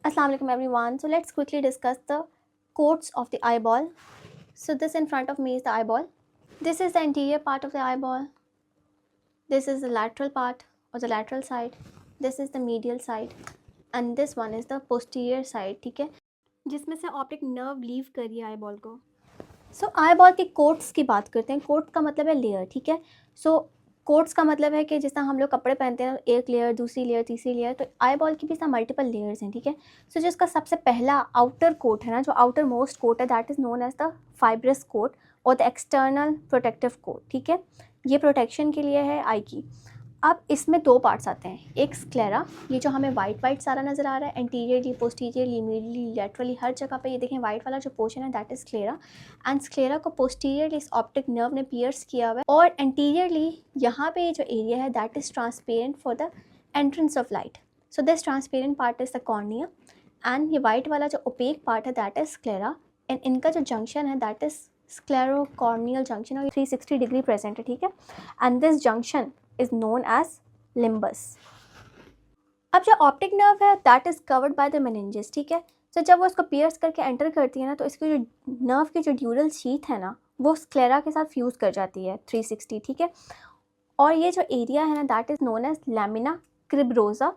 Assalamu alaikum everyone. So let's quickly discuss the coats of the eyeball. So this in front of me is the eyeball. This is the anterior part of the eyeball. This is the lateral part or the lateral side. This is the medial side and this one is the posterior side. ठीक है, जिसमें से optic nerve leave कर रही है eyeball को. सो eyeball के quotes की बात करते हैं. कोट का मतलब है लेयर. ठीक है, सो कोट्स का मतलब है कि जिस तरह हम लोग कपड़े पहनते हैं, एक लेयर, दूसरी लेयर, तीसरी लेयर, तो आई बॉल की भी सब मल्टीपल लेयर्स हैं. ठीक है, सो जिसका सबसे पहला आउटर कोट है ना, जो आउटर मोस्ट कोट है, that is known as the fibrous coat और द एक्सटर्नल प्रोटेक्टिव कोट. ठीक है, ये प्रोटेक्शन के लिए है आई की. अब इसमें दो पार्ट्स आते हैं. एक स्क्लेरा, ये जो हमें वाइट सारा नज़र आ रहा है, एंटीरियरली, पोस्टीरियरली, मीडियली, लेटरली, हर जगह पे ये देखें वाइट वाला जो पोर्शन है that is sclera. And sclera को पोस्टीरियरली इस ऑप्टिक नर्व ने पियर्स किया हुआ है और एंटीरियरली यहाँ पे ये जो एरिया है that is transparent for the entrance of light. So this transparent part is the cornea and ये वाइट वाला जो ओपेक पार्ट है दैट इज़ स्क्लेरा. एंड इनका जो जंक्शन है दैट इज़ स्क्लेरोकॉर्नियल जंक्शन और 360 डिग्री प्रेजेंट है. ठीक है, and this junction is known as limbus. अब जो ऑप्टिक नर्व है that is covered by the meninges. ठीक है, तो जब वो इसको पियर्स करके एंटर करती है ना, तो इसकी जो नर्व की जो ड्यूरल शीथ है ना, वो स्क्लेरा के साथ फ्यूज़ कर जाती है 360. ठीक है, और ये जो एरिया है ना that is known as lamina cribrosa.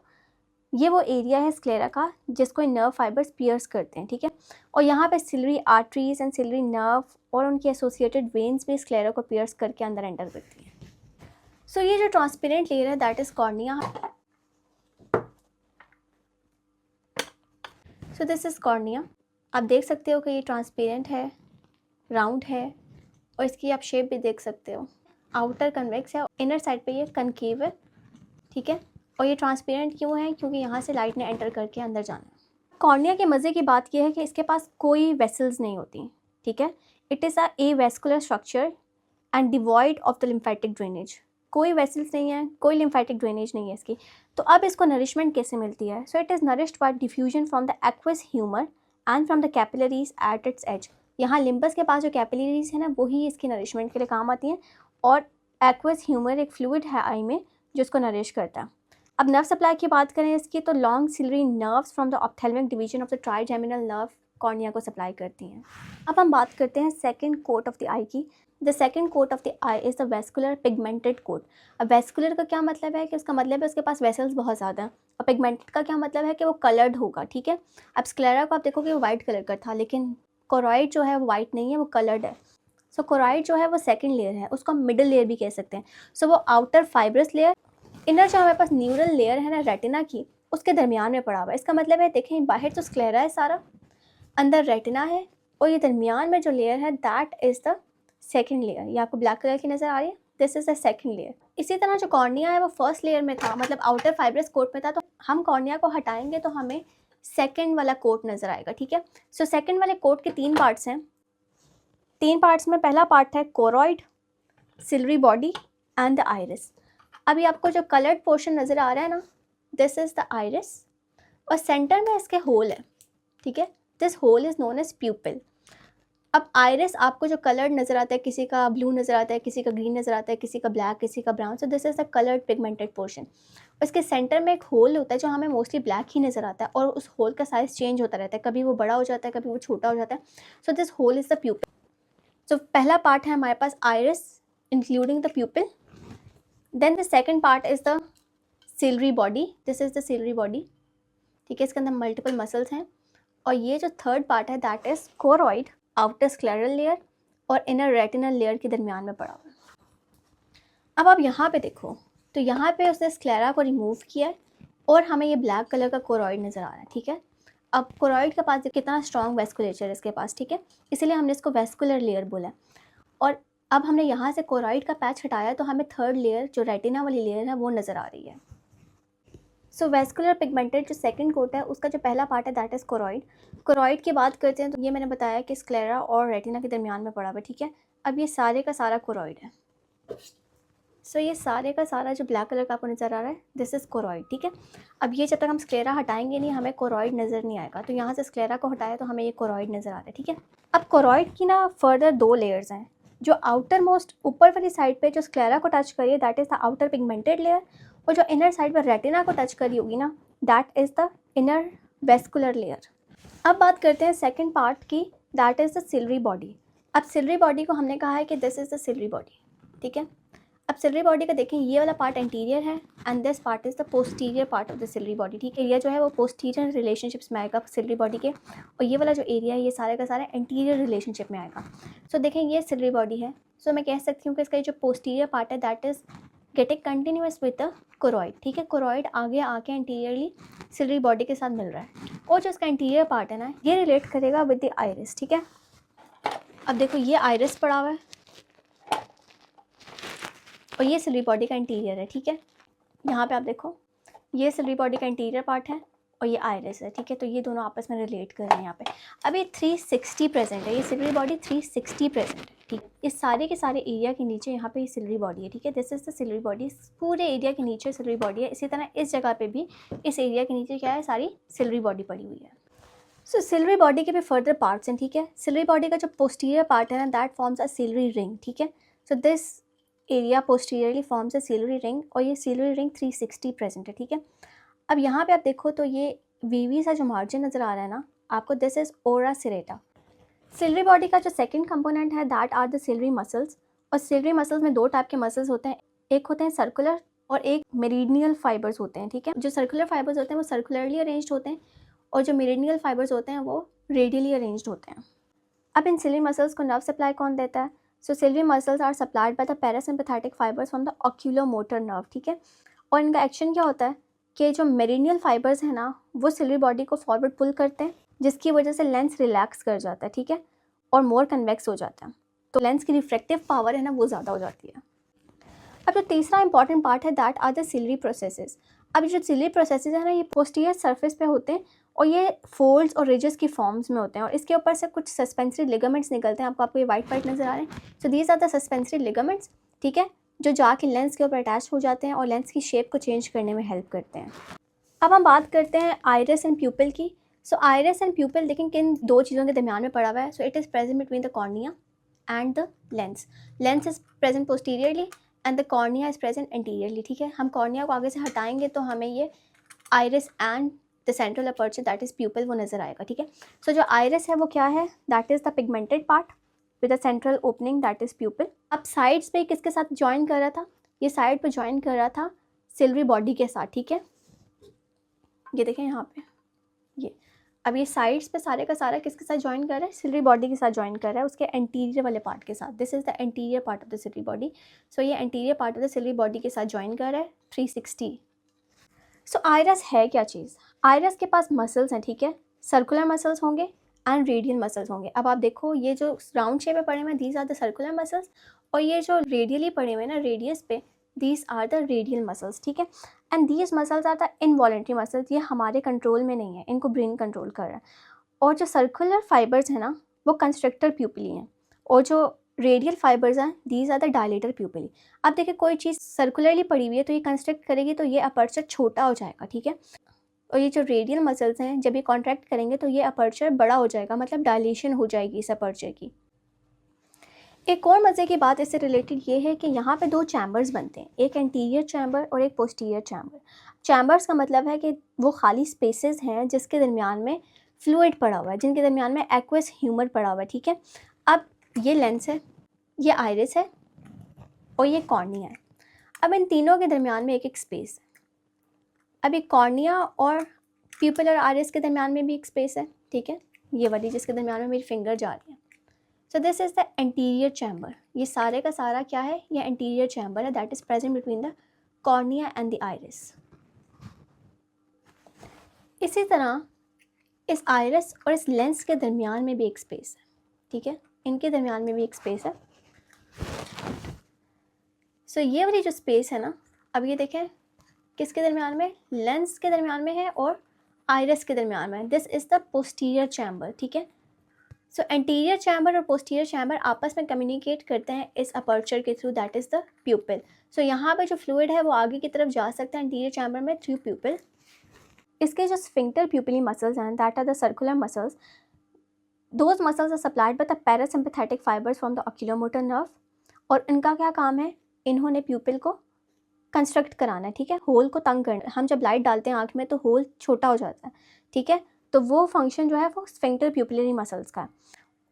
ये वो एरिया है स्क्लेरा का जिसको नर्व फाइबर्स पियर्स करते हैं. ठीक है, और यहाँ पे ciliary arteries and ciliary nerve और उनकी एसोसिएटेड वेन्स भी स्क्लेरा को पियर्स करके अंदर एंटर करती हैं. सो ये जो ट्रांसपेरेंट लेयर है that is cornea. So this is cornea. आप देख सकते हो कि ये ट्रांसपेरेंट है, राउंड है और इसकी आप शेप भी देख सकते हो. आउटर कन्वेक्स है, इनर साइड पे ये कनकेव है. ठीक है, और ये ट्रांसपेरेंट क्यों है? क्योंकि यहाँ से लाइट ने एंटर करके अंदर जाना है. कॉर्निया के मज़े की बात यह है कि इसके पास कोई वेसल्स नहीं होती. ठीक है, it is a avascular structure and devoid of the lymphatic drainage. कोई वेसल्स नहीं है, कोई लिम्फेटिक ड्रेनेज नहीं है इसकी. तो अब इसको नरिशमेंट कैसे मिलती है? So it is nourished by diffusion from the aqueous humour and from the capillaries at its edge. यहाँ लिम्बस के पास जो कैपिलरीज है ना, वही इसकी नरिशमेंट के लिए काम आती हैं. और एक्वस ह्यूमर एक फ्लूइड है आई में जो इसको नरिश करता है. अब नर्व सप्लाई की बात करें इसकी, तो long ciliary nerves from the ophthalmic division of the trigeminal nerve cornea को सप्लाई करती हैं. अब हम बात करते हैं second coat of the eye की. The second coat of the eye is the vascular pigmented coat. अब वेस्कुलर का क्या मतलब है कि उसका मतलब है उसके पास वेसल्स बहुत ज़्यादा हैं. और पिगमेंटेड का क्या मतलब है कि वो कलर्ड होगा. ठीक है, अब स्क्लेरा को आप देखोगे वो वाइट कलर का था, लेकिन कोरॉइड जो है वो वाइट नहीं है, वो कलर्ड है. सो कोरॉइड जो है वो सेकेंड लेयर है, उसको हम मिडल लेयर भी कह सकते हैं. सो वो आउटर फाइब्रस लेयर, इनर जो हमारे पास न्यूरल लेयर है ना रेटिना की, उसके दरमियान में पड़ा हुआ है. इसका मतलब है देखें बाहर तो स्क्लेरा है सारा, अंदर रेटिना है और ये दरमियान में जो लेयर है that is the second layer. ये आपको ब्लैक कलर की नज़र आ रही है, this is the second layer. इसी तरह जो कॉर्निया है वो फर्स्ट लेयर में था, मतलब आउटर फाइब्रस कोट में था. तो हम कॉर्निया को हटाएंगे तो हमें सेकेंड वाला कोट नज़र आएगा. ठीक है, सो सेकेंड वाले कोट के तीन पार्ट्स हैं. तीन पार्ट्स में पहला पार्ट है choroid, silvery body and the iris. अभी आपको जो कलर्ड पोर्शन नज़र आ रहा है ना, दिस इज़ द आइरिस और सेंटर में इसके होल है. ठीक है, this hole is known as pupil. अब आइरिस आपको जो कलर्ड नज़र आता है, किसी का ब्लू नज़र आता है, किसी का ग्रीन नज़र आता है, किसी का ब्लैक, किसी का brown. So this is the coloured pigmented portion. उसके सेंटर में एक होल होता है जो हमें मोस्टली ब्लैक ही नज़र आता है और उस होल का साइज़ चेंज होता रहता है, कभी वो बड़ा हो जाता है, कभी वो छोटा हो जाता है. So this hole is the pupil. So पहला पार्ट है हमारे पास iris including the pupil. Then the second part is the ciliary body. This is the ciliary body. ठीक है, इसके अंदर मल्टीपल मसल्स हैं. और ये जो थर्ड पार्ट है that is choroid, outer scleral layer और इनर रेटिनल लेयर के दरमियान में पड़ा हुआ है. अब आप यहाँ पे देखो तो यहाँ पे उसने स्क्लेरा को रिमूव किया है और हमें ये ब्लैक कलर का कोरॉइड नज़र आ रहा है. ठीक है, अब कोरॉइड के पास कितना स्ट्रॉन्ग वेस्कुलेचर है इसके पास. ठीक है, इसीलिए हमने इसको वेस्कुलर लेयर बोला. और अब हमने यहाँ से कोरॉइड का पैच हटाया तो हमें थर्ड लेयर जो रेटिना वाली लेयर है वो नज़र आ रही है. सो वेस्कुलर पिगमेंटेड जो सेकंड कोट है उसका जो पहला पार्ट है दैट इज़ कोरॉइड. कोरॉइड की बात करते हैं तो ये मैंने बताया कि स्क्लेरा और रेटिना के दरमियान में पड़ा हुआ है. ठीक है, अब ये सारे का सारा कोरॉइड है. सो ये सारे का सारा जो ब्लैक कलर का आपको नज़र आ रहा है दिस इज़ कोरॉइड. ठीक है, अब ये जब तक हम स्क्लेरा हटाएंगे नहीं हमें कोरॉइड नज़र नहीं आएगा. तो यहाँ से स्क्लेरा को हटाया तो हमें ये कोरॉइड नज़र आ रहा है. ठीक है, अब कोरॉइड की ना फर्दर दो लेयर्स हैं. जो आउटर मोस्ट ऊपर वाली साइड पे जो स्क्लेरा को टच करिए that is the outer pigmented layer, और जो इनर साइड पर रेटिना को टच करी होगी ना that is the inner vascular layer. अब बात करते हैं सेकंड पार्ट की, that is the ciliary body. अब सिलरी बॉडी को हमने कहा है कि this is the ciliary body, ठीक है। अब सिलरी बॉडी का देखें, ये वाला पार्ट एंटीरियर है and this part is the posterior part of the ciliary body, ठीक है। एरिया जो है वो पोस्टीरियर रिलेशनशिप्स में आएगा सिलरी बॉडी के, और ये वाला जो एरिया है ये सारे का सारा एंटीरियर रिलेशनशिप में आएगा। सो देखें ये सिलरी बॉडी है, सो मैं कह सकती हूँ कि इसका जो पोस्टीरियर पार्ट है that is getting continuous with the choroid, ठीक है। कोरॉइड आगे आके एंटीरियरली सिलरी बॉडी के साथ मिल रहा है, और जो इसका इंटीरियर पार्ट है ना ये रिलेट करेगा विद द आइरिस, ठीक है। अब देखो ये आइरिस पड़ा हुआ है और ये सिलरी बॉडी का इंटीरियर है, ठीक है। यहाँ पे आप देखो ये सिलरी बॉडी का इंटीरियर पार्ट है और ये आइरिस है, ठीक है। तो ये दोनों आपस में रिलेट कर रहे हैं यहाँ पे। अब ये 360 प्रेजेंट है, ये सिलरी बॉडी 360 प्रेजेंट है, ठीक है। इस सारे के सारे एरिया के नीचे यहाँ पे ये सिलरी बॉडी है, ठीक है। This is the ciliary body, पूरे एरिया के नीचे सिलरी बॉडी है। इसी तरह इस जगह पे भी इस एरिया के नीचे क्या है, सारी सिलरी बॉडी पड़ी हुई है। सो सिलरी बॉडी के भी फर्दर पार्ट्स हैं, ठीक है। सिलरी बॉडी का जो पोस्टीरियर पार्ट है ना that forms a ciliary ring, ठीक है। So this area posteriorly forms a ciliary ring, और ये सिलरी रिंग 360 प्रेजेंट है, ठीक है। अब यहाँ पे आप देखो तो ये वीवी सा जो मार्जिन नज़र आ रहा है ना आपको, this is ora serrata. Ciliary body का जो सेकंड कंपोनेंट है that are the ciliary muscles, और सिलरी मसल्स में दो टाइप के मसल्स होते हैं, एक होते हैं सर्कुलर और एक मेरिडियनल फाइबर्स होते हैं, ठीक है। जो सर्कुलर फाइबर्स होते हैं वो सर्कुलरली अरेंज्ड होते हैं, और जो मेरिडियनल फाइबर्स होते हैं वो रेडियली अरेंज्ड होते हैं। अब इन सिलरी मसल्स को नर्व सप्लाई कौन देता है? So ciliary muscles are supplied by the parasympathetic fibres from the oculomotor nerve, ठीक है। और इनका एक्शन क्या होता है कि जो मेरिडियनल फाइबर्स हैं ना वो सिलरी बॉडी को फॉरवर्ड पुल करते हैं, जिसकी वजह से लेंस रिलैक्स कर जाता है, ठीक है, और मोर कन्वेक्स हो जाता है। तो लेंस की रिफ्रैक्टिव पावर है ना वो ज़्यादा हो जाती है। अब जो तीसरा इंपॉर्टेंट पार्ट है that are the ciliary processes. अब जो सिलरी प्रोसेसेस है ना ये पोस्टीरियर सरफेस पे होते हैं, और ये फोल्ड्स और रिजेस की फॉर्म्स में होते हैं, और इसके ऊपर से कुछ सस्पेंसरी लिगामेंट्स निकलते हैं। आपको ये वाइट वाइट नज़र आ रहे हैं। So these are the suspensory ligaments, ठीक है, जो जाके लेंस के ऊपर अटैच हो जाते हैं और लेंस की शेप को चेंज करने में हेल्प करते हैं। अब हम बात करते हैं आइरिस एंड प्यूपिल की। सो आइरिस एंड प्यूपिल देखें किन दो चीज़ों के दरमियान में पड़ा हुआ है। So it is present between the cornea and the lens. Lens is present posteriorly and the cornea is present anteriorly, ठीक है। हम कॉर्निया को आगे से हटाएंगे तो हमें ये iris and the central aperture that is प्यूपिल वो नज़र आएगा, ठीक है। सो जो आइरिस है वो क्या है, that is the pigmented part with the central opening that is प्यूपिल। अब साइड्स पे किसके साथ ज्वाइन कर रहा था, ये साइड पे ज्वाइन कर रहा था सिलरी बॉडी के साथ, ठीक है। ये देखें यहाँ पे ये, अब ये साइड्स पे सारे का सारा किसके साथ ज्वाइन कर रहा है, सिलरी बॉडी के साथ ज्वाइन कर रहा है, उसके एंटीरियर वाले पार्ट के साथ। This is the anterior part of the ciliary body. So ये anterior part of the ciliary body के साथ ज्वाइन कर रहा है 360। सो आइरिस है क्या चीज़, आइरिस के पास मसल्स हैं, ठीक है। सर्कुलर मसल्स होंगे एंड रेडियल मसल्स होंगे। अब आप देखो ये जो राउंड शेप में पड़े हुए हैं these are the circular muscles, और ये जो रेडियली पड़े हुए हैं ना रेडियस पे, these are the radial muscles, ठीक है। And these muscles are the involuntary muscles, ये हमारे कंट्रोल में नहीं है, इनको ब्रेन कंट्रोल कर रहा है। और जो सर्कुलर फाइबर्स हैं ना वो कंस्ट्रक्टर प्यूपिली हैं, और जो रेडियल फाइबर्स हैं दीज आर द डायलेटर प्यूपिली। अब देखिए कोई चीज़ सर्कुलरली पड़ी हुई है तो ये कंस्ट्रक्ट करेगी तो ये अपर्चर छोटा हो जाएगा, ठीक है। और ये जो रेडियल मसल्स हैं जब ये कॉन्ट्रैक्ट करेंगे तो ये अपर्चर बड़ा हो जाएगा, मतलब डायलेशन हो जाएगी इस अपर्चर की। एक और मज़े की बात इससे रिलेटेड ये है कि यहाँ पे दो चैम्बर्स बनते हैं, एक एंटीरियर चैम्बर और एक पोस्टीरियर चैम्बर। चैम्बर्स का मतलब है कि वो खाली स्पेसेस हैं जिसके दरमियान में फ्लूइड पड़ा हुआ है, जिनके दरमियान में एक्वस ह्यूमर पड़ा हुआ है, ठीक है। अब ये लेंस है, ये आइरिस है और ये कॉर्निया है। अब इन तीनों के दरमियान में एक एक स्पेस है। अब ये कॉर्निया और प्यूपिल और आइरिस के दरमियान में भी एक स्पेस है, ठीक है, ये वाली जिसके दरमियान में मेरी फिंगर जा रही है। So this is the anterior chamber. ये सारे का सारा क्या है, ये एंटीरियर चैम्बर है that is present between the cornea and the iris. इसी तरह इस आइरिस और इस लेंस के दरमियान में भी एक स्पेस है, ठीक है, इनके दरमियान में भी एक स्पेस है। सो ये वाली जो स्पेस है ना, अब ये देखें किसके दरमियान में, लेंस के दरमियान में है और आइरिस के दरमियान में। This is the posterior chamber, ठीक है। सो एंटीरियर चैम्बर और पोस्टीरियर चैम्बर आपस में कम्युनिकेट करते हैं इस अपर्चर के through that is the pupil. So यहाँ पे जो फ्लूइड है वो आगे की तरफ जा सकता है एंटीरियर चैम्बर में थ्रू प्यूपिल। इसके जो स्फिंक्टर प्यूपिली मसल्स हैं that are the circular muscles, those muscles are supplied by the parasympathetic fibres from the oculomotor nerve. और इनका क्या काम है, इन्होंने प्यूपिल को कंस्ट्रक्ट कराना है, ठीक है, होल को तंग करना है। हम जब लाइट डालते हैं आँख में तो होल छोटा हो जाता है, ठीक है, तो वो फंक्शन जो है वो स्फिंक्टर प्यूपिलरी मसल्स का है।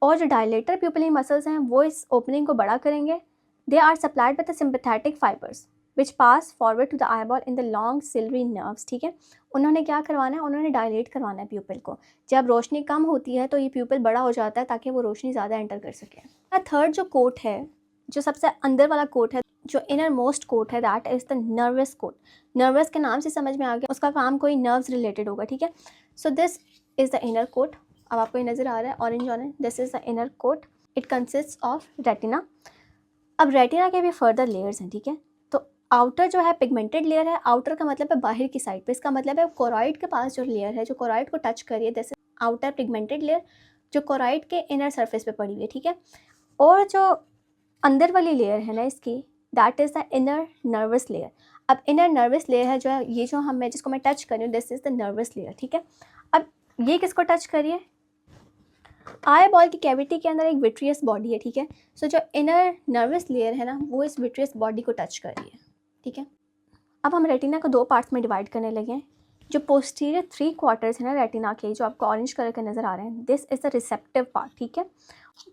और जो डायलेटर प्यूपिलरी मसल्स हैं वो इस ओपनिंग को बड़ा करेंगे। They are supplied with the sympathetic fibres which pass forward to the eyeball in the long ciliary nerves, ठीक है। उन्होंने क्या करवाना है, उन्होंने डायलेट करवाना है प्यूपिल को। जब रोशनी कम होती है तो ये प्यूपिल बड़ा हो जाता है ताकि वो रोशनी ज़्यादा एंटर कर सके। थर्ड जो कोट है, जो सबसे अंदर वाला कोट है, जो इनर मोस्ट कोट है, that is the nervous coat. Nervous के नाम से समझ में आ गया, उसका काम कोई नर्व्स रिलेटेड होगा, ठीक है। So this is the inner coat. अब आपको ये नज़र आ रहा है orange orange, this is the inner coat. It consist of retina. अब रेटिना के भी फर्दर लेयर्स हैं, ठीक है। तो आउटर जो है पिगमेंटेड लेयर है, आउटर का मतलब है बाहर की साइड पे, इसका मतलब है कोरॉइड के पास जो लेयर है, जो कोरॉइड को टच करिए, this is outer pigmented layer, जो कोरॉइड के इनर सरफेस पे पड़ी हुई है, ठीक है। और जो अंदर वाली लेयर है ना इसकी, that is the inner nervous layer. अब इनर नर्वस लेयर है जो है, ये जो हम जिसको मैं टच कर रही हूँ, this is the nervous layer, ठीक है। अब ये किसको टच करिए, आई बॉल की कैविटी के अंदर एक विट्रियस बॉडी है, ठीक है। सो जो इनर नर्वस लेयर है ना वो इस विट्रियस बॉडी को टच कर रही है, ठीक है। अब हम रेटिना को दो पार्ट्स में डिवाइड करने लगे हैं। जो पोस्टीरियर 3 क्वार्टर्स है ना रेटिना के, जो आपको ऑरेंज कलर के नज़र आ रहे हैं, this is the receptive part, ठीक है।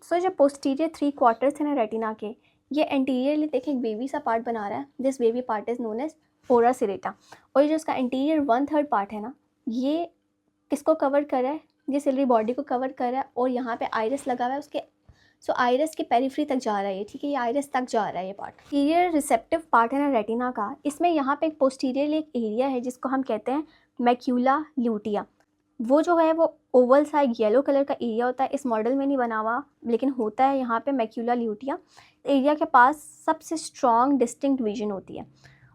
सो जो पोस्टीरियर 3 क्वार्टर्स है ना रेटिना के, ये एंटीरियरली देखिए एक बेबी सा पार्ट बना रहा है। This baby part is known as ora serrata. और ये जो इसका एंटीरियर 1/3 पार्ट है ना, ये किसको कवर कर रहा है, ये सिल्वरी बॉडी को कवर कर रहा है। और यहाँ पे आइरिस लगा हुआ है उसके, सो आइरिस की पेरिफ्री तक जा रहा है, ठीक है, ये आइरिस तक जा रहा है ये पार्ट। पोस्टीरियर रिसेप्टिव पार्ट है ना रेटिना का, इसमें यहाँ पे एक पोस्टीरियर एक एरिया है जिसको हम कहते हैं मैक्यूला ल्यूटिया। वो जो है वो ओवल सा एक येलो कलर का एरिया होता है, इस मॉडल में नहीं बना हुआ लेकिन होता है यहाँ पे मैक्यूला ल्यूटिया। एरिया के पास सबसे स्ट्रॉन्ग डिस्टिंक्ट विजन होती है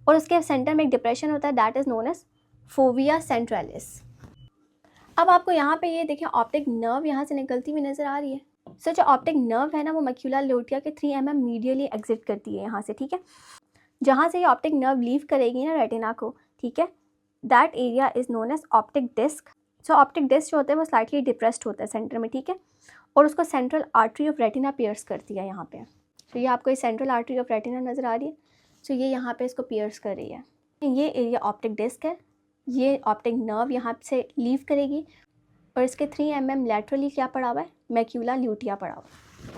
और उसके सेंटर में एक डिप्रेशन होता है, that is known as fovea centralis. अब आपको यहाँ पे ये देखिए ऑप्टिक नर्व यहाँ से निकलती हुई नज़र आ रही है। सो जो ऑप्टिक नर्व है ना वो मैक्यूला ल्यूटिया के 3 mm मीडियली एग्जिट करती है यहाँ से, ठीक है। जहाँ से ये ऑप्टिक नर्व लीव करेगी ना रेटिना को, ठीक है, that area is known as optic disc. So optic disc जो होता है वो स्लाइटली डिप्रेस्ड होता है सेंटर में, ठीक है, और उसको central artery of retina pierce करती है यहाँ पे। तो ये आपको ये सेंट्रल आर्टरी ऑफ रेटिना नज़र आ रही है। सो ये यहाँ पे इसको पियर्स कर रही है। ये एरिया ऑप्टिक डिस्क है, ये ऑप्टिक नर्व यहाँ से लीव करेगी और इसके 3 mm लैटरली क्या पड़ा हुआ है, मैक्यूला ल्यूटिया पड़ा हुआ है।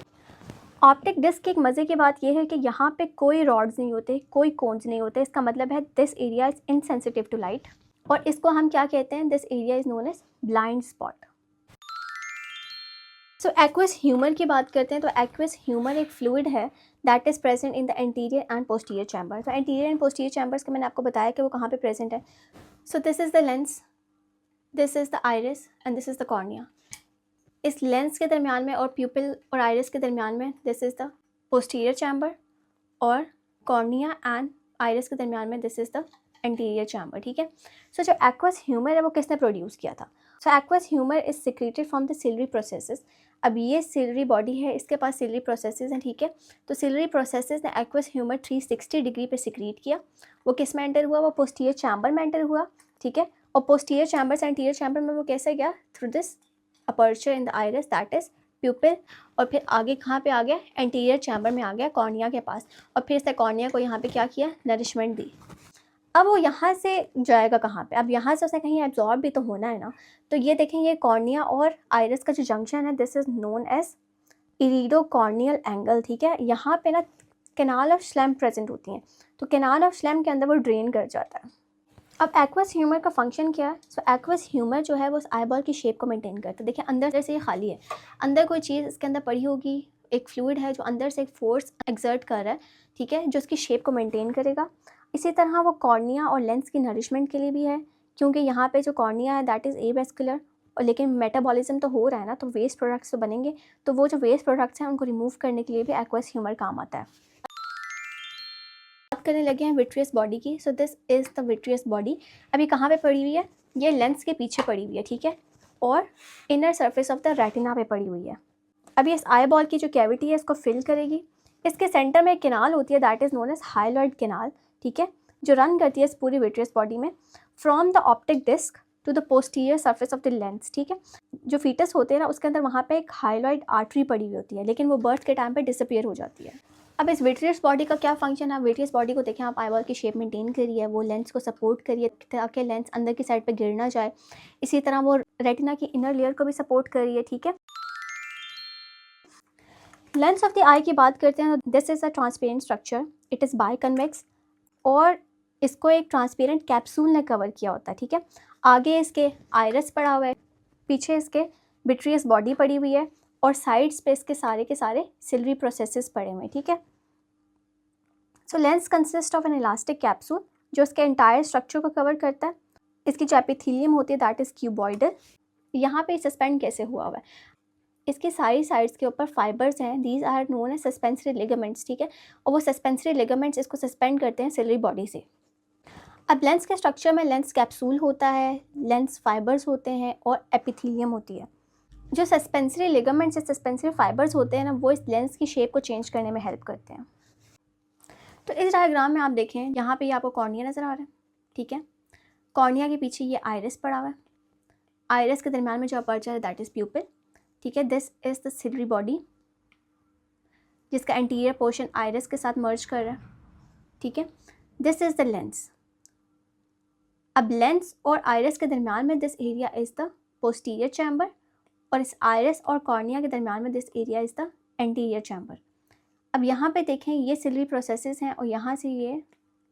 ऑप्टिक डिस्क की एक मज़े की बात यह है कि यहाँ पे कोई रॉड्स नहीं होते, कोई कोन्स नहीं होते। इसका मतलब है this area is insensitive to light और इसको हम क्या कहते हैं, this area is known as blind spot. So aqueous humour की बात करते हैं तो एक्वस ह्यूमर एक फ्लूइड है that is present in the anterior and posterior chamber. तो एंटीरियर एंड पोस्टीरियर चैम्बर्स का मैंने आपको बताया कि वो कहाँ पे प्रेजेंट है। So this is the lens, this is the iris and this is the cornea. इस लेंस के दरमियान में और प्यूपिल और आइरिस के दरमियान में this is the posterior chamber और कॉर्निया एंड आइरिस के दरमियान में this is the anterior chamber, ठीक है। सो जो एक्वस ह्यूमर है वो किसने प्रोड्यूस किया था? So aqueous humour is secreted from the ciliary processes. अब ये सिलरी बॉडी है, इसके पास सिलरी प्रोसेसेस हैं, ठीक है। तो सिलरी प्रोसेसेस ने एक्वस ह्यूमर 360 डिग्री पे सिक्रीट किया। वो किस में एंटर हुआ, वो पोस्टीरियर चैम्बर में एंटर हुआ, ठीक है। और पोस्टीरियर चैम्बर से एंटीरियर चैम्बर में वो कैसे गया, through this aperture in the iris that is प्यूपिल, और फिर आगे कहाँ पे आ गया, एंटीरियर चैम्बर में आ गया कॉर्निया के पास, और फिर इसने कॉर्निया को यहाँ पे क्या किया, नरिशमेंट दी। अब वो यहाँ से जाएगा कहाँ पे, अब यहाँ से उसे कहीं एब्जॉर्ब भी तो होना है ना। तो ये देखें, ये कॉर्निया और आइरिस का जो जंक्शन है this is known as iridocorneal angle, ठीक है। यहाँ पे ना कैनाल ऑफ स्लैम प्रेजेंट होती हैं, तो कैनाल ऑफ स्लैम के अंदर वो ड्रेन कर जाता है। अब एक्वस ह्यूमर का फंक्शन क्या है? सो एक्वस ह्यूमर जो है वो उस आईबॉल की शेप को मेंटेन करता है। देखिए अंदर जैसे ये खाली है, अंदर कोई चीज़ इसके अंदर पड़ी होगी, एक फ्लूइड है जो अंदर से एक फोर्स एक्सर्ट कर रहा है, ठीक है, जो उसकी शेप को मेंटेन करेगा। इसी तरह वो कॉर्निया और लेंस की नरिशमेंट के लिए भी है, क्योंकि यहाँ पे जो कॉर्निया है दैट इज़ एवेस्कुलर, और लेकिन मेटाबॉलिज्म तो हो रहा है ना, तो वेस्ट प्रोडक्ट्स तो बनेंगे, तो वो जो वेस्ट प्रोडक्ट्स हैं उनको रिमूव करने के लिए भी एक्वस ह्यूमर काम आता है। बात करने लगे हैं विट्रियस बॉडी की। सो this is the vitreous body. अभी कहाँ पे पड़ी हुई है, ये लेंस के पीछे पड़ी हुई है, ठीक है, और inner surface of the retina पे पड़ी हुई है। अभी इस आई बॉल की जो कैविटी है इसको फिल करेगी। इसके सेंटर में एक कैनाल होती है that is known as hyaloid canal, ठीक है, जो रन करती है इस पूरी विट्रियस बॉडी में from the optic disc to the posterior surface of the lens, ठीक है। जो फीटस होते हैं ना उसके अंदर वहाँ पे एक हाइलॉइड आर्टरी पड़ी हुई होती है, लेकिन वो बर्थ के टाइम पे डिसअपीयर हो जाती है। अब इस विट्रियस बॉडी का क्या फंक्शन है, विट्रियस बॉडी को देखें आप, आई बॉल की शेप मेंटेन करिए, वो लेंस को सपोर्ट करिए ताकि लेंस अंदर की साइड पे गिर ना जाए। इसी तरह वो रेटिना की इनर लेयर को भी सपोर्ट करिए, ठीक है। लेंस ऑफ द आई की बात करते हैं, this is a transparent structure, it is by convex, और इसको एक ट्रांसपेरेंट कैप्सूल ने कवर किया होता है, ठीक है। आगे इसके आइरस पड़ा हुआ है, पीछे इसके विट्रियस बॉडी पड़ी हुई है, और साइड्स पे इसके सारे के सारे सिल्वरी प्रोसेसेस पड़े हुए हैं, ठीक है। So lens consist of an elastic capsule जो इसके एंटायर स्ट्रक्चर को कवर करता है। इसकी जो एपिथेलियम होती है दैट इज़ क्यूबॉइडल। यहाँ पे सस्पेंड कैसे हुआ हुआ है, इसकी सारी साइड्स के ऊपर फाइबर्स हैं, these are known as suspensory ligaments, ठीक है। और वो सस्पेंसरी लिगामेंट्स इसको सस्पेंड करते हैं सिल्वरी बॉडी से। अब लेंस के स्ट्रक्चर में लेंस कैप्सूल होता है, लेंस फाइबर्स होते हैं, और एपिथेलियम होती है। जो सस्पेंसरी लिगामेंट्स या सस्पेंसरी फाइबर्स होते हैं ना, वो इस लेंस की शेप को चेंज करने में हेल्प करते हैं। तो इस डायग्राम में आप देखें, यहाँ पे ये आपको कॉर्निया नज़र आ रहा है, ठीक है। कॉर्निया के पीछे ये आइरिस पड़ा हुआ है, आइरिस के दरमियान में जो अपर्चर है दैट इज़ प्यूपिल, ठीक है। This is the ciliary body जिसका एंटीरियर पोर्शन आइरिस के साथ मर्ज कर रहा है, ठीक है। This is the lens. अब लेंस और आइरिस के दरमियान में this area is the posterior chamber, और इस आइरिस और कॉर्निया के दरमियान में this area is the anterior chamber. अब यहाँ पे देखें, ये सिल्वरी प्रोसेसेस हैं, और यहाँ से ये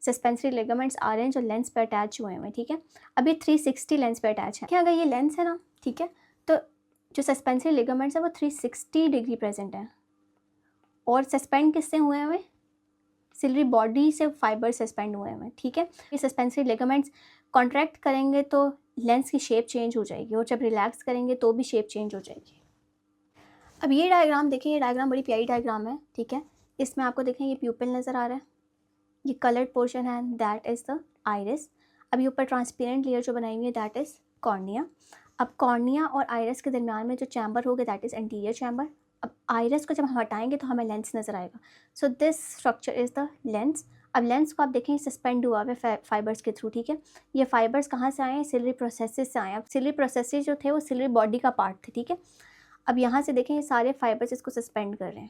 सस्पेंसरी लिगामेंट्स आ रहे हैं जो लेंस पे अटैच हुए हैं, ठीक है। अभी 360 लेंस पे अटैच है, क्या अगर ये लेंस है ना, ठीक है, तो जो सस्पेंसरी लिगामेंट्स है वो 360 डिग्री प्रेजेंट है, और सस्पेंड किससे हुए हुए, सिल्वरी बॉडी से फाइबर सस्पेंड हुए हुए, ठीक है। ये सस्पेंसरी लिगामेंट्स कॉन्ट्रैक्ट करेंगे तो लेंस की शेप चेंज हो जाएगी, और जब रिलैक्स करेंगे तो भी शेप चेंज हो जाएगी। अब ये डायग्राम देखें, ये डायग्राम बड़ी प्यारी डायग्राम है, ठीक है। इसमें आपको देखें ये प्यूपिल नज़र आ रहा है, ये कलर्ड पोर्शन है दैट इज़ द आइरिस। अब ये ऊपर ट्रांसपेरेंट लेयर जो बनाई हुई है दैट इज़ कॉर्निया। अब कॉर्निया और आइरिस के दरमियान में जो चैम्बर होगा दैट इज़ एंटीरियर चैम्बर। अब आइरिस को जब हम हटाएंगे तो हमें लेंस नज़र आएगा। So this structure is the lens. अब लेंस को आप देखें सस्पेंड हुआ है फाइबर्स के थ्रू, ठीक है। ये फाइबर्स कहाँ से आए हैं, सिल्वरी प्रोसेसेस से आए हैं। अब सिल्वरी प्रोसेसेस जो थे वो सिल्वरी बॉडी का पार्ट थे, ठीक है। अब यहाँ से देखें ये सारे फाइबर्स इसको सस्पेंड कर रहे हैं,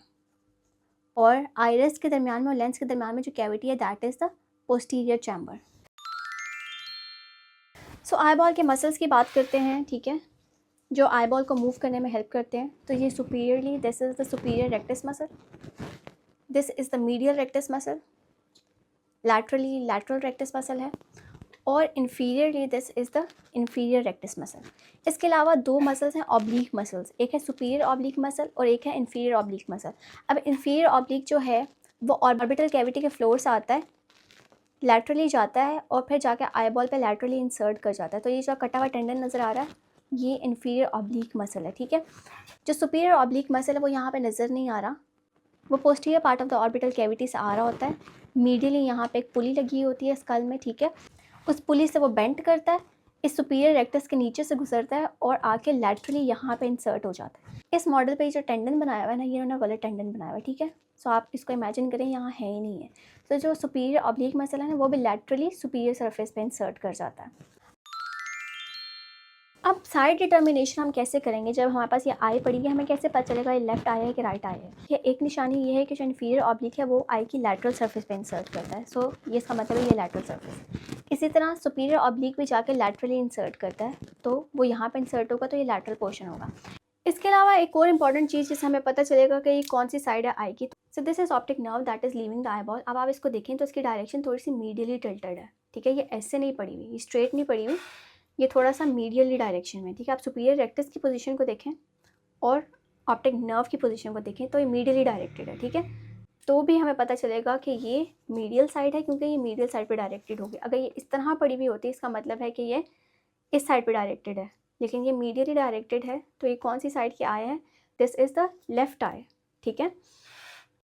और आइरिस के दरमियान में और लेंस के दरमियान में जो कैविटी है that is the posterior chamber. So eye ball के मसल्स की बात करते हैं, ठीक है, जो आई बॉल को मूव करने में हेल्प करते हैं। तो ये superiorly this is the superior rectus muscle, this is the medial rectus muscle, laterally lateral rectus muscle है, और inferiorly this is the inferior rectus muscle. इसके अलावा दो मसल्स हैं ऑब्लिक मसल्स, एक है सुपीरियर ऑब्लिक मसल और एक है इन्फीरियर ऑब्लिक मसल। अब इन्फीरियर ऑब्लिक जो है वो ऑर्बिटल कैविटी के फ्लोर से आता है, लैटरली जाता है, और फिर जाके आई बॉल पे लैटरली इंसर्ट कर जाता है। तो ये जो कटा हुआ टेंडन नज़र आ रहा है ये इन्फीरियर ऑब्लिक मसल है, ठीक है। जो सुपीरियर ऑब्लिक मसल है वो यहाँ पे नज़र नहीं आ रहा, वो posterior part of the orbital cavity से आ रहा होता है। मीडियली यहाँ पे एक पुली लगी होती है स्कल में, ठीक है। उस पुली से वो बेंड करता है, इस सुपीरियर रेक्टस के नीचे से गुजरता है और आके लैटरली यहाँ पे इंसर्ट हो जाता है। इस मॉडल पे जो टेंडन बनाया हुआ है ना, ये उन्होंने गलत टेंडन बनाया हुआ है, ठीक है। सो आप इसको इमेजिन करें यहाँ है ही नहीं है। तो जो सुपीरियर ऑब्लिक मसल है ना वो भी लैटरली सुपीरियर सरफेस पे इंसर्ट कर जाता है। अब साइड डिटर्मिनेशन हम कैसे करेंगे, जब हमारे पास ये आई पड़ी है हमें कैसे पता चलेगा ये लेफ्ट आई है कि राइट आई है। ये एक निशानी ये है कि जो इन्फीरियर ऑब्लिक है वो आई की लैटरल सरफेस पे इंसर्ट करता है, सो ये इसका मतलब है ये लैटरल सरफेस। इसी तरह सुपीरियर ऑब्लिक भी जाके लैटरली इंसर्ट करता है, तो वो यहाँ पे इंसर्ट होगा तो ये लैटरल पोर्शन होगा। इसके अलावा एक और इंपॉर्टेंट चीज़ जिससे हमें पता चलेगा कि ये कौन सी साइड है आई की। So this is optic nerve that is leaving the eye ball. अब आप इसको देखें तो इसकी डायरेक्शन थोड़ी सी मीडियली टिल्टेड है, ठीक है। ये ऐसे नहीं पड़ी हुई, ये स्ट्रेट नहीं पड़ी हुई, ये थोड़ा सा मीडियली डायरेक्शन में, ठीक है। आप सुपीरियर रेक्टस की पोजीशन को देखें और ऑप्टिक नर्व की पोजीशन को देखें तो ये मीडियली डायरेक्टेड है, ठीक है। तो भी हमें पता चलेगा कि ये मीडियल साइड है क्योंकि ये मीडियल साइड पे डायरेक्टेड होगी। अगर ये इस तरह पड़ी हुई होती इसका मतलब है कि ये इस साइड पे डायरेक्टेड है, लेकिन ये मीडियली डायरेक्टेड है, तो ये कौन सी साइड की आई है, दिस इज़ द लेफ्ट आई, ठीक है।